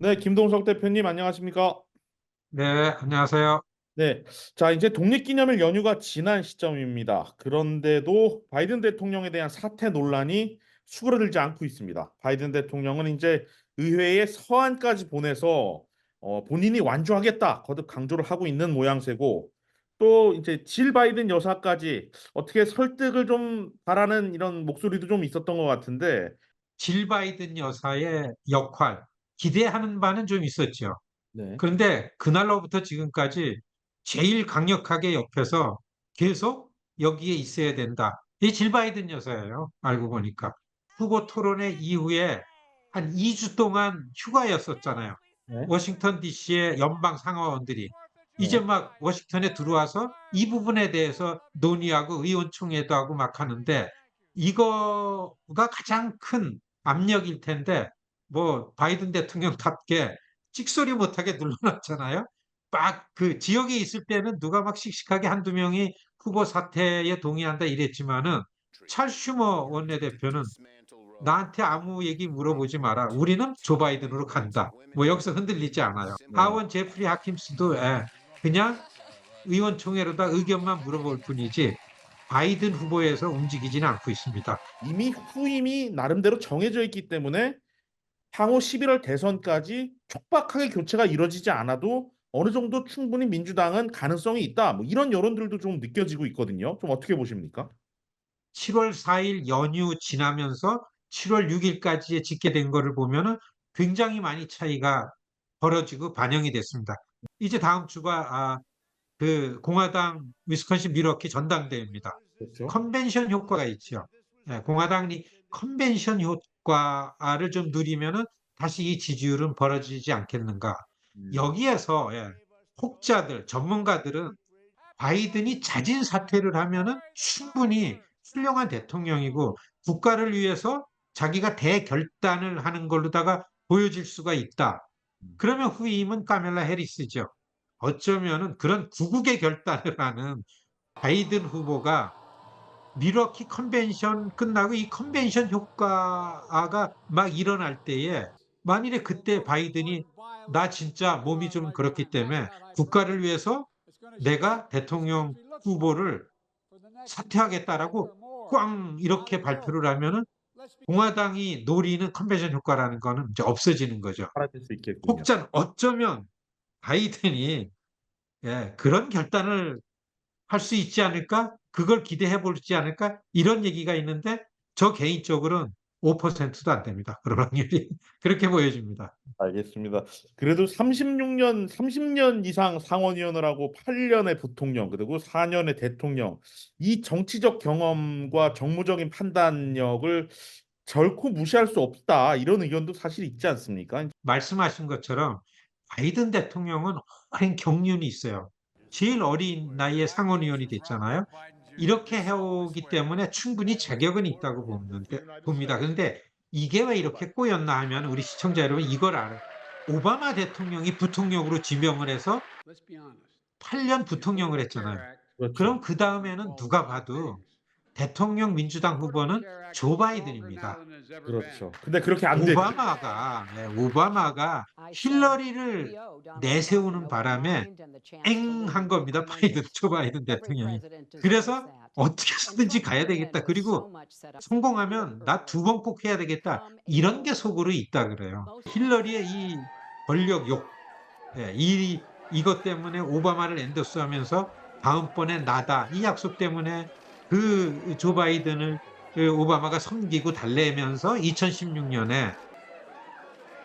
네, 김동석 대표님 안녕하십니까? 네, 안녕하세요. 네, 자 이제 독립기념일 연휴가 지난 시점입니다. 그런데도 바이든 대통령에 대한 사퇴 논란이 수그러들지 않고 있습니다. 바이든 대통령은 이제 의회에 서한까지 보내서 본인이 완주하겠다 거듭 강조를 하고 있는 모양새고 또 이제 질 바이든 여사까지 어떻게 설득을 좀 바라는 이런 목소리도 좀 있었던 것 같은데, 질 바이든 여사의 역할, 기대하는 바는 좀 있었죠. 네, 그런데 그날로부터 지금까지 제일 강력하게 옆에서 계속 여기에 있어야 된다. 이 질 바이든 여사예요. 알고 보니까. 후보 토론회 이후에 한 2주 동안 휴가였었잖아요. 네, 워싱턴 DC의 연방 상하원들이. 이제 네, 막 워싱턴에 들어와서 이 부분에 대해서 논의하고 의원총회도 하고 막 하는데 이거가 가장 큰 압력일 텐데 뭐 바이든 대통령답게 찍소리 못하게 눌러놨잖아요. 막 그 지역에 있을 때는 누가 막 씩씩하게 한두 명이 후보 사퇴에 동의한다 이랬지만은 찰 슈머 원내대표는 나한테 아무 얘기 물어보지 마라. 우리는 조 바이든으로 간다. 뭐 여기서 흔들리지 않아요. 네. 하원 제프리 하킴스도 그냥 의원총회로다 의견만 물어볼 뿐이지 바이든 후보에서 움직이지는 않고 있습니다. 이미 후임이 나름대로 정해져 있기 때문에 향후 11월 대선까지 촉박하게 교체가 이뤄지지 않아도 어느 정도 충분히 민주당은 가능성이 있다. 뭐 이런 여론들도 좀 느껴지고 있거든요. 좀 어떻게 보십니까? 7월 4일 연휴 지나면서 7월 6일까지에 집계된 거를 보면은 굉장히 많이 차이가 벌어지고 반영이 됐습니다. 이제 다음 주가 그 공화당 위스콘신 밀워키 전당대회입니다. 그렇죠. 컨벤션 효과가 있죠. 공화당이 컨벤션 효과를 좀 누리면은 다시 이 지지율은 벌어지지 않겠는가. 음. 여기에서 혹자들, 전문가들은 바이든이 자진 사퇴를 하면은 충분히 훌륭한 대통령이고 국가를 위해서 자기가 대결단을 하는 걸로다가 보여질 수가 있다. 그러면 후임은 카멜라 해리스죠. 어쩌면은 그런 구국의 결단을 하는 바이든 후보가 미러키 컨벤션 끝나고 이 컨벤션 효과가 막 일어날 때에 만일에 그때 바이든이 나 진짜 몸이 좀 그렇기 때문에 국가를 위해서 내가 대통령 후보를 사퇴하겠다라고 꽝 이렇게 발표를 하면은 공화당이 노리는 컨벤션 효과라는 거는 이제 없어지는 거죠. 사라질 수 있겠군요. 혹자 어쩌면 바이든이 그런 결단을 할 수 있지 않을까? 그걸 기대해 보지 않을까? 이런 얘기가 있는데 저 개인적으로는 5%도 안 됩니다. 그런 확률이. 그렇게 보여집니다. 알겠습니다. 그래도 36년, 30년 이상 상원의원을 하고 8년의 부통령, 그리고 4년의 대통령, 이 정치적 경험과 정무적인 판단력을 결코 무시할 수 없다. 이런 의견도 사실 있지 않습니까? 말씀하신 것처럼 바이든 대통령은 오랜 경륜이 있어요. 제일 어린 나이에 상원의원이 됐잖아요. 이렇게 해오기 때문에 충분히 자격은 있다고 봅니다. 그런데 이게 왜 이렇게 꼬였나 하면 우리 시청자 여러분 이걸 알아요. 오바마 대통령이 부통령으로 지명을 해서 8년 부통령을 했잖아요. 그렇죠. 그럼 그 다음에는 누가 봐도 대통령 민주당 후보는 조 바이든입니다. 그렇죠. 근데 그렇게 안 됐죠. 오바마가 힐러리를 내세우는 바람에 앵한 겁니다. 조 바이든 대통령이. 그래서 어떻게 해서든지 가야 되겠다. 그리고 성공하면 나 두 번 꼭 해야 되겠다. 이런 게 속으로 있다 그래요. 힐러리의 이 권력욕, 이것 때문에 오바마를 엔도스하면서 다음번에 나다. 이 약속 때문에 그 조 바이든을 그 오바마가 섬기고 달래면서 2016년에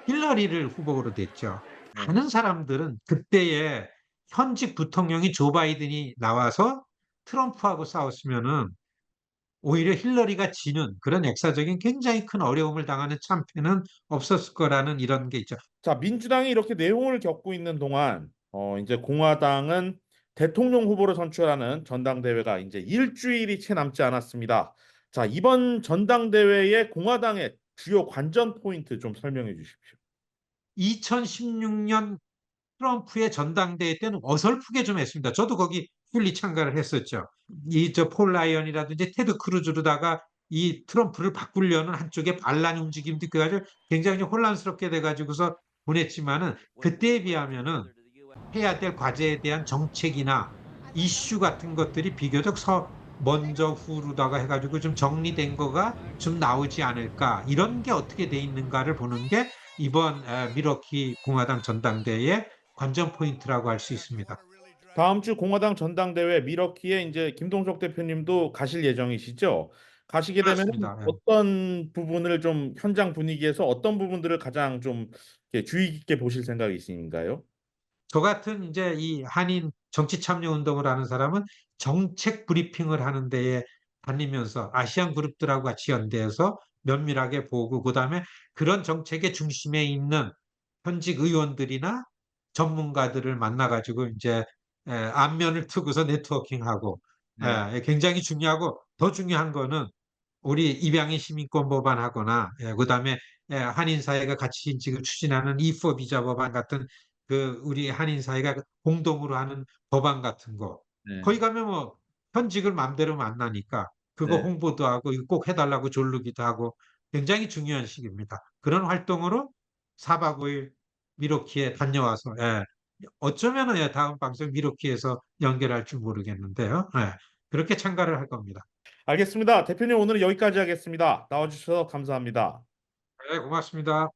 힐러리를 후보로 냈죠. 네. 많은 사람들은 그때의 현직 부통령이 조 바이든이 나와서 트럼프하고 싸웠으면은 오히려 힐러리가 지는 그런 역사적인 굉장히 큰 어려움을 당하는 참패는 없었을 거라는 이런 게 있죠. 자, 민주당이 이렇게 내용을 겪고 있는 동안 이제 공화당은 대통령 후보를 선출하는 전당대회가 이제 일주일이 채 남지 않았습니다. 자, 이번 전당대회의 공화당의 주요 관전 포인트 좀 설명해 주십시오. 2016년 트럼프의 전당대회 때는 어설프게 좀 했습니다. 저도 거기 fully 참가를 했었죠. 이 저 폴 라이언이라든지 테드 크루즈로다가 이 트럼프를 바꾸려는 한쪽에 반란 움직임도 있고 가지고 굉장히 혼란스럽게 돼 가지고서 보냈지만은 그때에 비하면은 해야 될 과제에 대한 정책이나 이슈 같은 것들이 비교적 먼저 후루다가 해가지고 좀 정리된 거가 좀 나오지 않을까. 이런 게 어떻게 돼 있는가를 보는 게 이번 미러키 공화당 전당대회의 관전 포인트라고 할 수 있습니다. 다음 주 공화당 전당대회 미러키에 이제 김동석 대표님도 가실 예정이시죠? 가시게 되면 그렇습니다. 예. 어떤 부분을 좀 현장 분위기에서 어떤 부분들을 가장 좀 이렇게 주의 깊게 보실 생각이신가요? 저 같은 이제 이 한인 정치 참여 운동을 하는 사람은 정책 브리핑을 하는 데에 다니면서 아시안 그룹들하고 같이 연대해서 면밀하게 보고 그다음에 그런 정책의 중심에 있는 현직 의원들이나 전문가들을 만나 가지고 이제 안면을 트고서 네트워킹하고 네. 굉장히 중요하고 더 중요한 거는 우리 입양인 시민권 법안하거나 그다음에 한인 사회가 같이 지금 추진하는 E4 비자 법안 같은 그 우리 한인 사회가 공동으로 하는 법안 같은 거 네. 거기 가면 뭐 현직을 맘대로 만나니까 그거 네. 홍보도 하고 이거 꼭 해달라고 조르기도 하고 굉장히 중요한 시기입니다. 그런 활동으로 4박 5일 미로키에 다녀와서 어쩌면은 다음 방송 미로키에서 연결할 줄 모르겠는데요. 그렇게 참가를 할 겁니다. 알겠습니다. 대표님 오늘은 여기까지 하겠습니다. 나와주셔서 감사합니다. 네, 고맙습니다.